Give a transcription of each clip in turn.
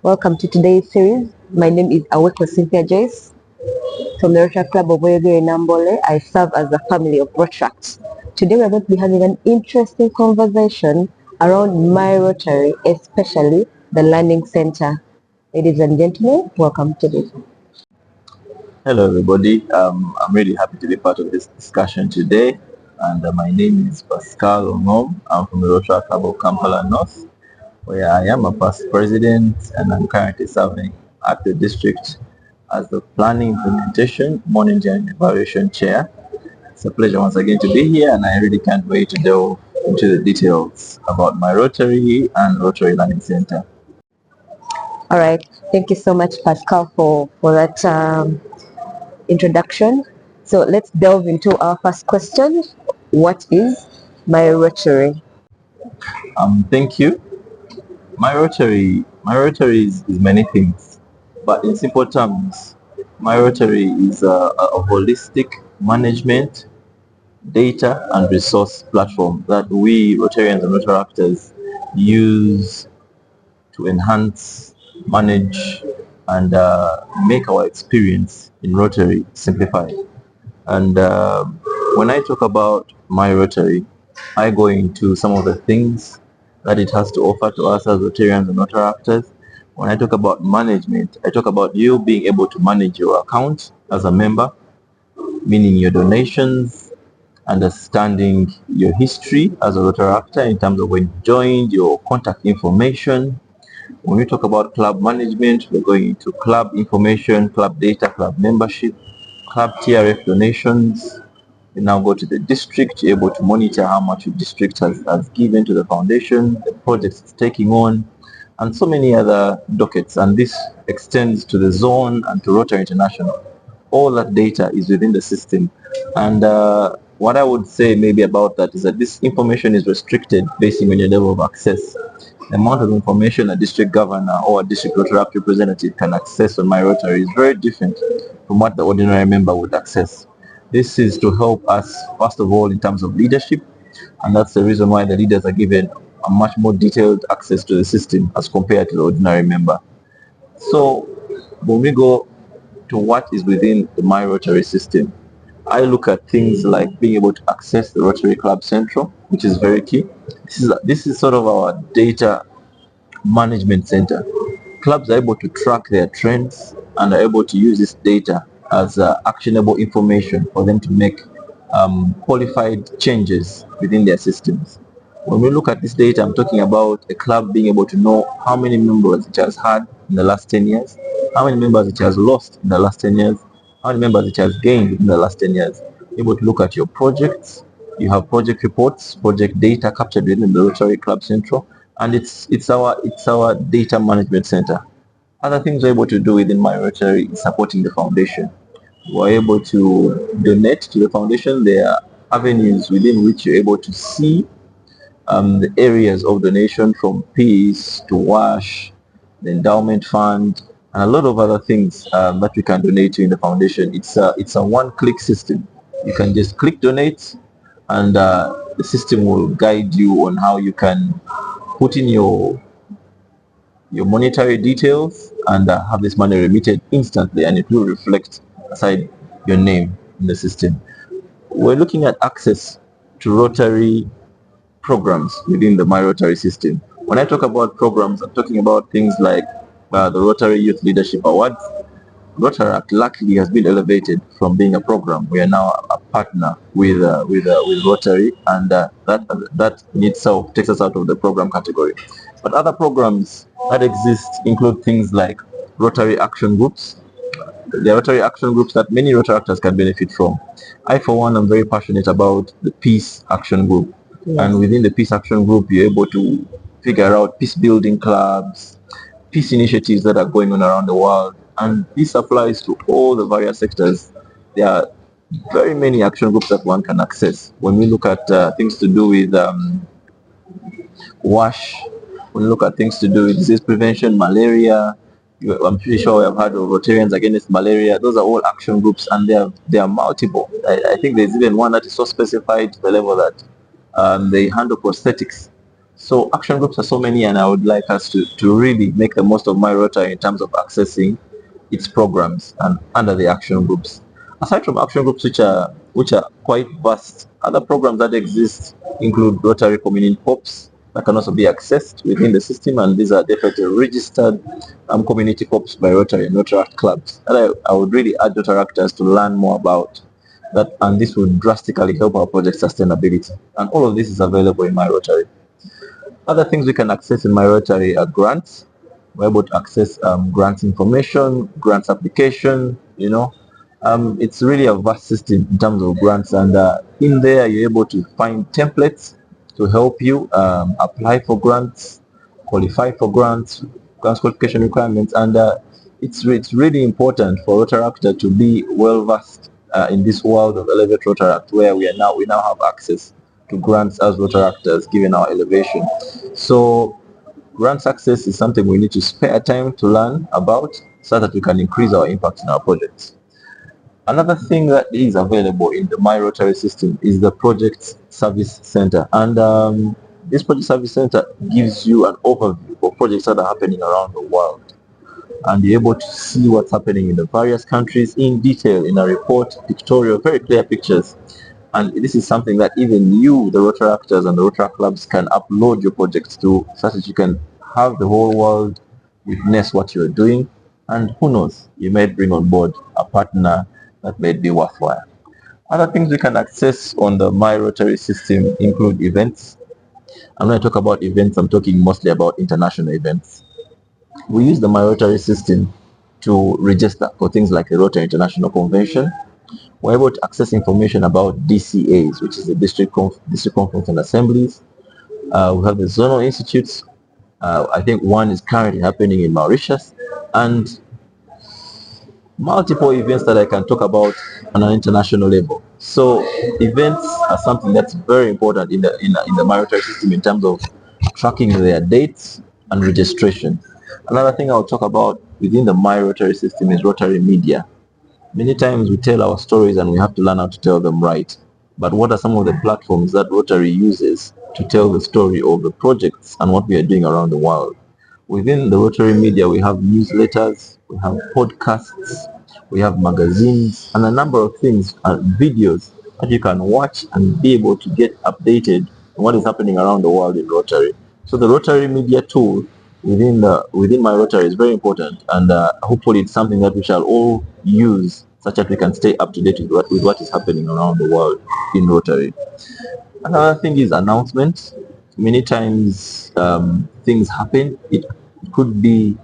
Welcome to today's series. My name is Aweko Cynthia Joyce from the Rotaract Club of Bweyogerere. I serve as the family of Rotaract. Today we are going to be having an interesting conversation around my Rotary, especially the Learning Center. Ladies and gentlemen, welcome to this. Hello, everybody. I'm really happy to be part of this discussion today. And my name is Pascal Ongom. I'm from the Rotaract Club of Kampala North, where I am a past president and I'm currently serving at the district as the Planning Implementation, Monitoring and Evaluation Chair. It's a pleasure once again to be here, and I really can't wait to delve into the details about my Rotary and Rotary Learning Center. All right. Thank you so much, Pascal, for that introduction. So let's delve into our first question. What is my Rotary? Thank you. My Rotary is many things, but in simple terms, my Rotary is a holistic management, data, and resource platform that we Rotarians and Rotaractors use to enhance, manage, and make our experience in Rotary simplified. And when I talk about my Rotary, I go into some of the things that it has to offer to us as Rotarians and Rotaractors. When I talk about management, I talk about you being able to manage your account as a member, meaning your donations, understanding your history as a Rotaractor in terms of when you joined, your contact information. When we talk about club management, we're going into club information, club data, club membership, club TRF donations. You now go to the district, you're able to monitor how much your district has given to the foundation, the projects it's taking on, and so many other dockets. And this extends to the zone and to Rotary International. All that data is within the system. And what I would say maybe about that is that this information is restricted based on your level of access. The amount of information a district governor or a district Rotaract representative can access on my Rotary is very different from what the ordinary member would access. This is to help us, first of all, in terms of leadership, and that's the reason why the leaders are given a much more detailed access to the system as compared to the ordinary member. So when we go to what is within the My Rotary system, I look at things like being able to access the Rotary Club Central, which is very key. This is sort of our data management center. Clubs are able to track their trends and are able to use this data as actionable information for them to make qualified changes within their systems. When we look at this data, I'm talking about a club being able to know how many members it has had in the last 10 years, how many members it has lost in the last 10 years, how many members it has gained in the last 10 years. Able to look at your projects. You have project reports, project data captured within the Rotary Club Central, and it's our data management center. Other things we're able to do within my Rotary is supporting the foundation. We're able to donate to the foundation. There are avenues within which you're able to see the areas of donation, from peace to WASH, the endowment fund, and a lot of other things that you can donate to in the foundation. It's a one-click system. You can just click donate, and the system will guide you on how you can put in your monetary details and have this money remitted instantly, and it will reflect aside your name in the system. We're looking at access to Rotary programs within the My Rotary system. When I talk about programs, I'm talking about things like the Rotary Youth Leadership Awards. Rotaract luckily has been elevated from being a program. We are now a partner with Rotary, and that in itself takes us out of the program category. But other programs that exist include things like Rotary action groups. There are Rotary action groups that many Rotaractors can benefit from. I, for one, am very passionate about the Peace Action Group. Yes. And within the Peace Action Group, you're able to figure out peace building clubs, peace initiatives that are going on around the world. And this applies to all the various sectors. There are very many action groups that one can access. When we look at things to do with WASH, when we look at things to do with disease prevention, malaria, I'm pretty sure we have heard of Rotarians Against Malaria. Those are all action groups, and they are multiple. I think there's even one that is so specified to the level that they handle prosthetics. So action groups are so many, and I would like us to really make the most of my Rotary in terms of accessing its programs and under the action groups. Aside from action groups, which are quite vast, other programs that exist include Rotary Community Corps that can also be accessed within the system, and these are definitely registered community corps by Rotary and Rotaract clubs. And I would really urge Rotaractors to learn more about that, and this will drastically help our project sustainability. And all of this is available in my Rotary. Other things we can access in my Rotary are grants. We're able to access grants information, grants application, it's really a vast system in terms of grants, and in there you're able to find templates to help you apply for grants, qualify for grants qualification requirements, and it's really important for Rotaractor to be well versed in this world of Elevate Rotaract, where we now have access to grants as Rotaractors given our elevation. So grant success is something we need to spare time to learn about so that we can increase our impact in our projects. Another thing that is available in the My Rotary system is the Project Service Center. And this Project Service Center gives you an overview of projects that are happening around the world. And you're able to see what's happening in the various countries in detail in a report, pictorial, very clear pictures. And this is something that even you, the Rotaractors and the Rotaract clubs, can upload your projects to, such that you can have the whole world witness what you're doing. And who knows, you might bring on board a partner that may be worthwhile. Other things we can access on the My Rotary system include events. And when I talk about events, I'm talking mostly about international events. We use the My Rotary system to register for things like the Rotary International Convention. We're able to access information about DCAs, which is the District Conference and Assemblies. We have the Zonal Institutes. I think one is currently happening in Mauritius, and multiple events that I can talk about on an international level. So events are something that's very important in the My Rotary system in terms of tracking their dates and registration. Another thing I'll talk about within the My Rotary system is Rotary Media. Many times we tell our stories and we have to learn how to tell them right. But what are some of the platforms that Rotary uses to tell the story of the projects and what we are doing around the world? Within the Rotary Media, we have newsletters, we have podcasts, we have magazines, and a number of things, videos that you can watch and be able to get updated on what is happening around the world in Rotary. So the Rotary Media tool within my Rotary is very important, and hopefully it's something that we shall all use such that we can stay up to date with what is happening around the world in Rotary. Another thing is announcements. Many times things happen. It could be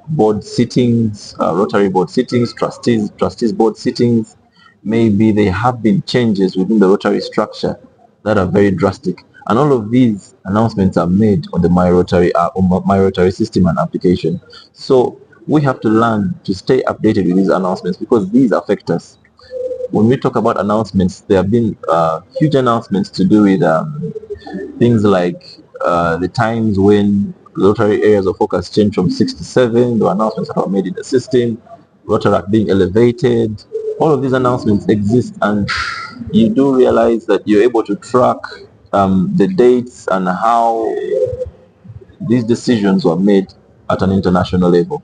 board sittings, Rotary board sittings, trustees board sittings. Maybe there have been changes within the Rotary structure that are very drastic. And all of these announcements are made on the My Rotary system and application. So we have to learn to stay updated with these announcements because these affect us. When we talk about announcements, there have been huge announcements to do with things like the times when Rotary areas of focus changed from 6 to 7, the announcements that were made in the system, Rotaract being elevated. All of these announcements exist, and you do realize that you're able to track the dates and how these decisions were made at an international level.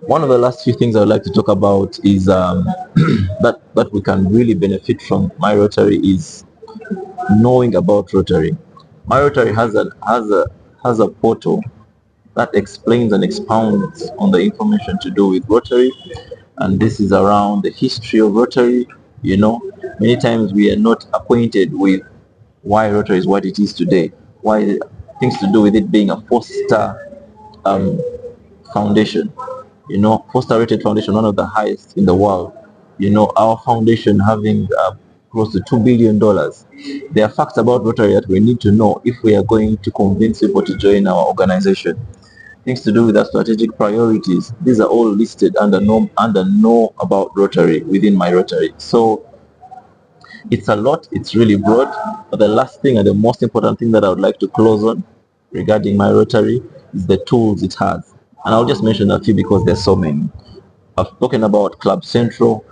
One of the last few things I would like to talk about is that we can really benefit from My Rotary is knowing about Rotary. My Rotary has a portal that explains and expounds on the information to do with Rotary, and this is around the history of Rotary. Many times we are not acquainted with why Rotary is what it is today, why things to do with it being a four-star foundation, four-star rated foundation, one of the highest in the world. Our foundation having close to $2 billion. There are facts about Rotary that we need to know if we are going to convince people to join our organization. Things to do with our strategic priorities. These are all listed under know about Rotary within my Rotary. So it's a lot, it's really broad. But the last thing and the most important thing that I would like to close on regarding my Rotary is the tools it has. And I'll just mention a few because there's so many. I've spoken about Club Central.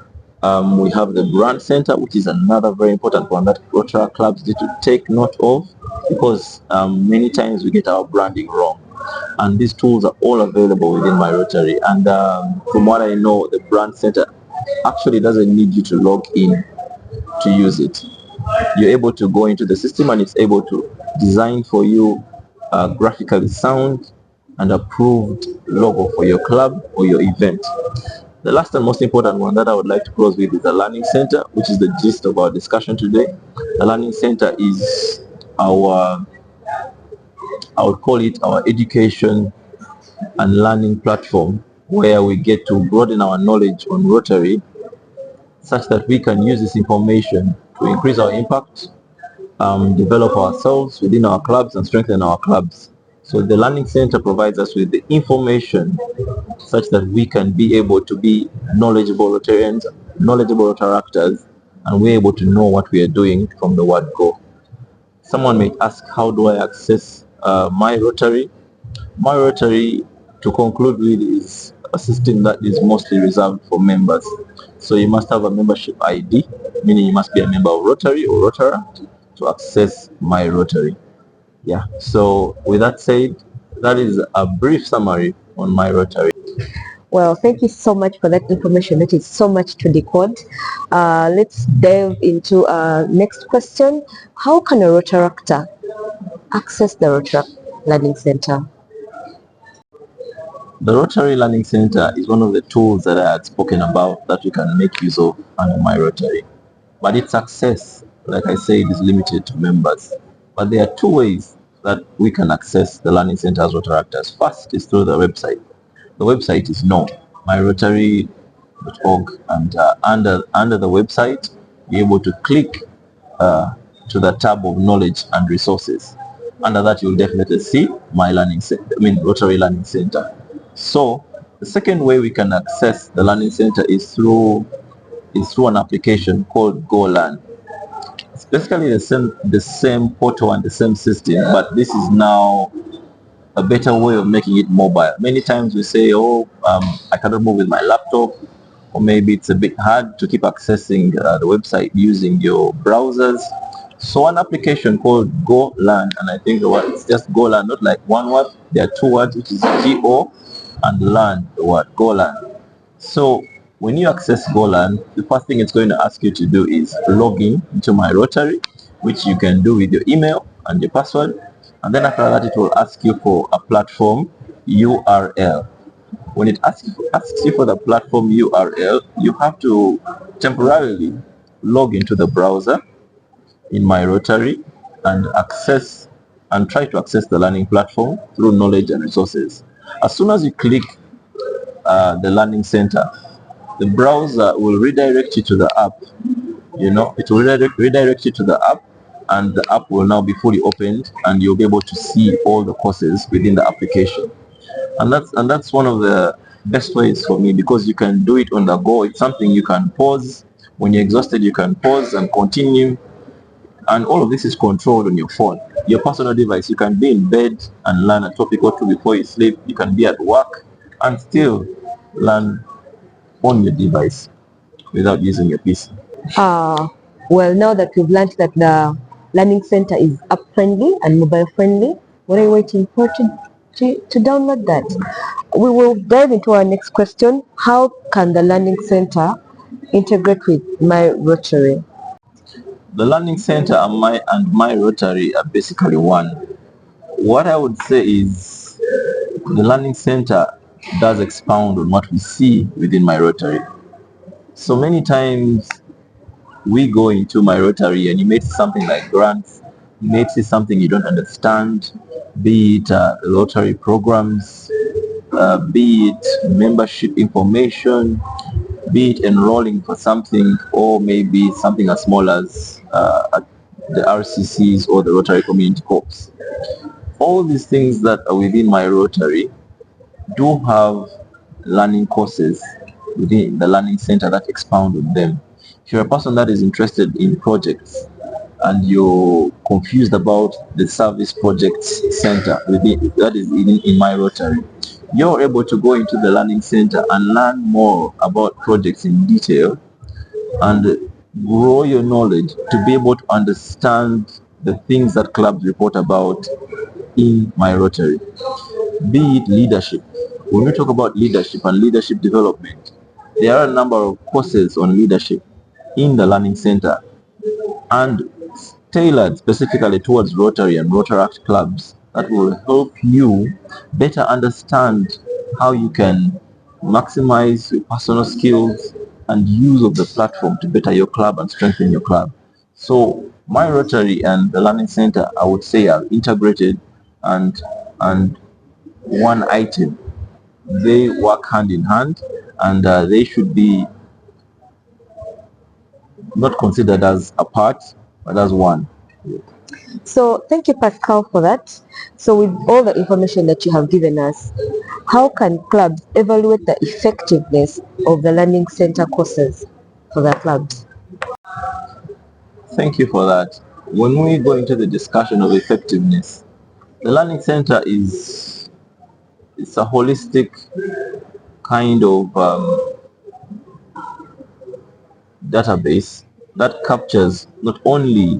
We have the brand center, which is another very important one that Rotaract clubs need to take note of, because many times we get our branding wrong. And these tools are all available within my Rotary. And from what I know, the brand center actually doesn't need you to log in to use it. You're able to go into the system and it's able to design for you a graphically sound and approved logo for your club or your event. The last and most important one that I would like to close with is the Learning Center, which is the gist of our discussion today. The Learning Center is our, I would call it our education and learning platform, where we get to broaden our knowledge on Rotary such that we can use this information to increase our impact, develop ourselves within our clubs and strengthen our clubs. So the Learning Center provides us with the information such that we can be able to be knowledgeable Rotarians, knowledgeable Rotaractors, and we're able to know what we are doing from the word go. Someone may ask, how do I access my Rotary? My Rotary, to conclude with, is a system that is mostly reserved for members. So you must have a membership ID, meaning you must be a member of Rotary or Rotaract to access my Rotary. Yeah, so with that said, that is a brief summary on my Rotary. Well, thank you so much for that information. That is so much to decode. Let's delve into next question. How can a Rotaractor access the Rotaract Learning Center? The Rotary Learning Center is one of the tools that I had spoken about that we can make use of under my Rotary. But its access, like I said, is limited to members. But there are two ways that we can access the Learning Center as Rotaractors. First is through the website. The website is myrotary.org, and under the website, you're able to click to the tab of knowledge and resources. Under that, you'll definitely see my learning center, Rotary Learning Center. So the second way we can access the Learning Center is through an application called Go Learn. It's basically the same portal and the same system, but this is now a better way of making it mobile. Many times we say, I cannot move with my laptop, or maybe it's a bit hard to keep accessing the website using your browsers. So an application called Go Learn, and I think the word is just Go Learn, not like one word. There are two words, which is G-O and Learn, the word Go Learn. So when you access Go Learn, the first thing it's going to ask you to do is log in into my Rotary, which you can do with your email and your password. And then after that, it will ask you for a platform URL. When it asks you for the platform URL, you have to temporarily log into the browser in my Rotary and try to access the learning platform through knowledge and resources. As soon as you click the Learning Center, the browser will redirect you to the app. It will redirect you to the app, and the app will now be fully opened, and you'll be able to see all the courses within the application. And that's one of the best ways for me, because you can do it on the go. It's something you can pause. When you're exhausted, you can pause and continue. And all of this is controlled on your phone, your personal device. You can be in bed and learn a topic or two before you sleep. You can be at work and still learn on your device without using your PC. Well, now that we've learned that the Learning Center is app-friendly and mobile-friendly, what are you waiting for to download that? We will dive into our next question. How can the Learning Center integrate with my Rotary? The Learning Center and my Rotary are basically one. What I would say is the Learning Center does expound on what we see within my Rotary. So many times we go into my Rotary and you may see something like grants, you may see something you don't understand, be it Rotary programs, be it membership information, be it enrolling for something, or maybe something as small as the RCCs or the Rotary Community Corps. All these things that are within my Rotary do have learning courses within the Learning Center that expound on them. If you're a person that is interested in projects and you're confused about the service projects center that is in my Rotary, you're able to go into the Learning Center and learn more about projects in detail and grow your knowledge to be able to understand the things that clubs report about in my Rotary. Be it leadership. When we talk about leadership and leadership development, there are a number of courses on leadership in the Learning Center and tailored specifically towards Rotary and Rotaract clubs that will help you better understand how you can maximize your personal skills and use of the platform to better your club and strengthen your club. So my Rotary and the Learning Center, I would say, are integrated and one item. They work hand in hand, and they should be not considered as apart, but as one. So thank you, Pascal, for that. So with all the information that you have given us, how can clubs evaluate the effectiveness of the Learning Center courses for their clubs? Thank you for that. When we go into the discussion of effectiveness, the Learning Center is it's a holistic kind of database that captures not only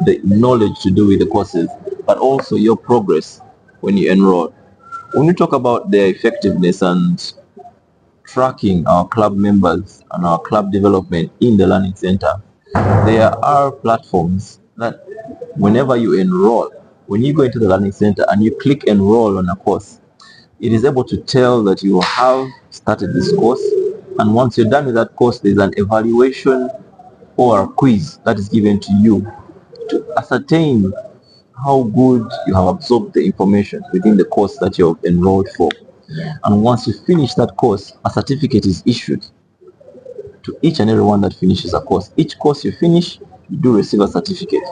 the knowledge to do with the courses, but also your progress when you enroll. When we talk about their effectiveness and tracking our club members and our club development in the Learning Center, there are platforms that whenever you enroll, when you go into the Learning Center and you click enroll on a course, it is able to tell that you have started this course, and once you're done with that course, there's an evaluation or a quiz that is given to you to ascertain how good you have absorbed the information within the course that you've enrolled for. And once you finish that course, a certificate is issued to each and every one that finishes a course. Each course you finish, you do receive a certificate.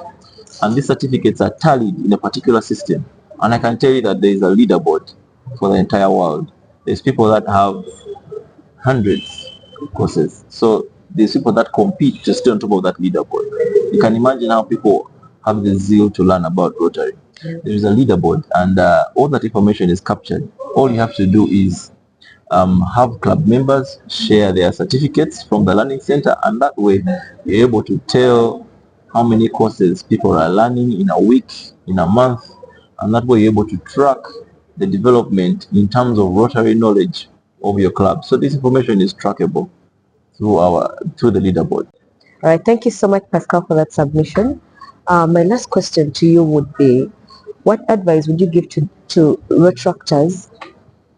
And these certificates are tallied in a particular system. And I can tell you that there is a leaderboard for the entire world. There's people that have hundreds of courses. So there's people that compete to stay on top of that leaderboard. You can imagine how people have the zeal to learn about Rotary. There is a leaderboard, and all that information is captured. All you have to do is have club members share their certificates from the Learning Center, and that way you're able to tell how many courses people are learning in a week, in a month, and that way you're able to track the development in terms of Rotary knowledge of your club. So this information is trackable through the leaderboard. All right, thank you so much, Pascal, for that submission. My last question to you would be, what advice would you give to retractors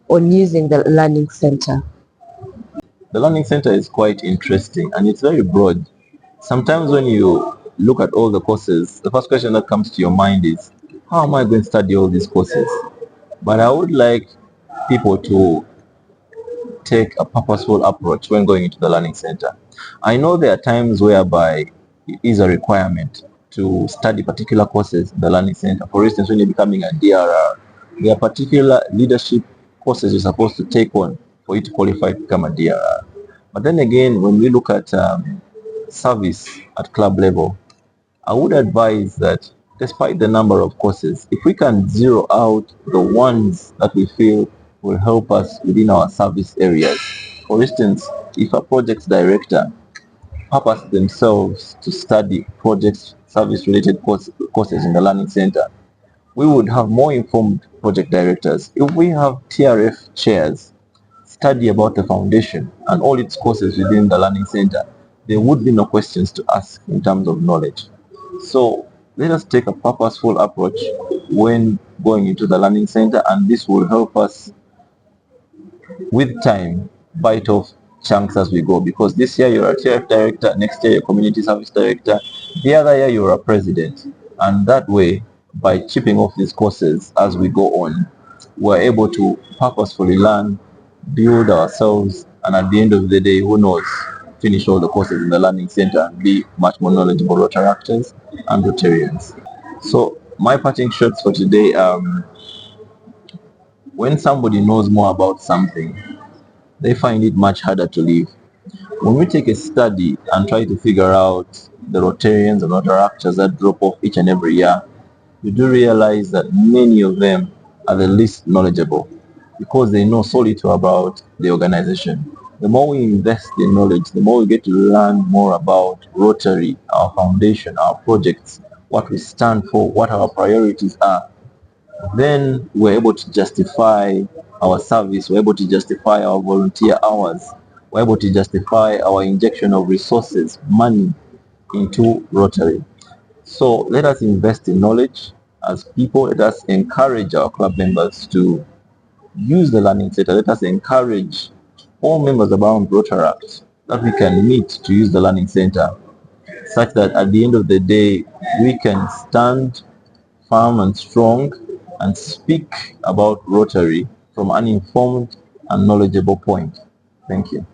on using the Learning Center? The Learning Center is quite interesting and it's very broad. Sometimes when you look at all the courses, the first question that comes to your mind is, how am I going to study all these courses? But I would like people to take a purposeful approach when going into the Learning Center. I know there are times whereby it is a requirement to study particular courses in the Learning Center. For instance, when you're becoming a DRR, there are particular leadership courses you're supposed to take on for you to qualify to become a DRR. But then again, when we look at service at club level, I would advise that despite the number of courses, if we can zero out the ones that we feel will help us within our service areas. For instance, if a project director purpose themselves to study projects, service-related courses in the Learning Center, we would have more informed project directors. If we have TRF chairs study about the foundation and all its courses within the Learning Center, there would be no questions to ask in terms of knowledge. So let us take a purposeful approach when going into the Learning Center, and this will help us with time bite off chunks as we go, because this year you're a TRF director, next year you're a community service director, the other year you're a president, and that way, by chipping off these courses as we go on, we're able to purposefully learn, build ourselves, and at the end of the day, who knows, finish all the courses in the Learning Center and be much more knowledgeable Rotaractors and Rotarians. So my parting shots for today, when somebody knows more about something, they find it much harder to leave. When we take a study and try to figure out the Rotarians and Rotaractors that drop off each and every year, we do realize that many of them are the least knowledgeable because they know so little about the organization. The more we invest in knowledge, the more we get to learn more about Rotary, our foundation, our projects, what we stand for, what our priorities are. Then we're able to justify our service, we're able to justify our volunteer hours, we're able to justify our injection of resources, money into Rotary. So let us invest in knowledge as people. Let us encourage our club members to use the learning center. Let us encourage all members around Rotaract that we can meet to use the learning center, such that at the end of the day we can stand firm and strong and speak about Rotary from an informed and knowledgeable point. Thank you.